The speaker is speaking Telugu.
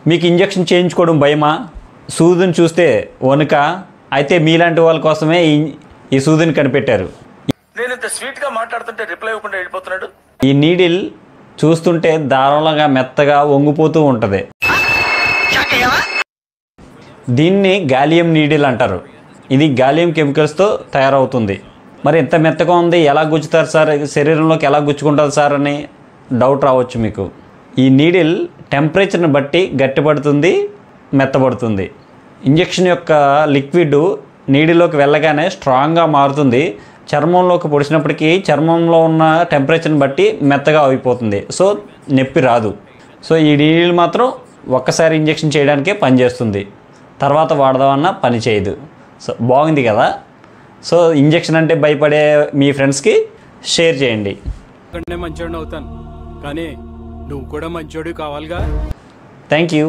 మీకు ఇంజెక్షన్ చేయించుకోవడం భయమా? సూదిని చూస్తే వణుక? అయితే మీలాంటి వాళ్ళ కోసమే ఈ సూదిని కనిపెట్టారు. నేను ఇంత స్వీట్గా మాట్లాడుతుంటే రిప్లై ఇవ్వకుండా వెళ్ళిపోతున్నాడు. ఈ నీడిల్ చూస్తుంటే దారుణంగా మెత్తగా వంగిపోతూ ఉంటుంది. దీన్ని గాలియం నీడిల్ అంటారు. ఇది గాలియం కెమికల్స్తో తయారవుతుంది. మరి ఎంత మెత్తగా ఉంది, ఎలా గుచ్చుతారు సార్, శరీరంలోకి ఎలా గుచ్చుకుంటుంది సార్ అని డౌట్ రావచ్చు మీకు. ఈ నీడిల్ టెంపరేచర్ని బట్టి గట్టిపడుతుంది, మెత్తబడుతుంది. ఇంజెక్షన్ యొక్క లిక్విడ్ నీడిలోకి వెళ్ళగానే స్ట్రాంగ్గా మారుతుంది. చర్మంలోకి పొడిచినప్పటికీ చర్మంలో ఉన్న టెంపరేచర్ని బట్టి మెత్తగా అయిపోతుంది. సో నొప్పి రాదు. సో ఈ నీడిల్ మాత్రం ఒక్కసారి ఇంజెక్షన్ చేయడానికే పనిచేస్తుంది, తర్వాత వాడదామన్నా పని చేయదు. సో బాగుంది కదా. సో ఇంజెక్షన్ అంటే భయపడే మీ ఫ్రెండ్స్కి షేర్ చేయండి. మంచోడిని అవుతాను కానీ నువ్వు కూడా మంచోడు కావాలిగా. Thank you.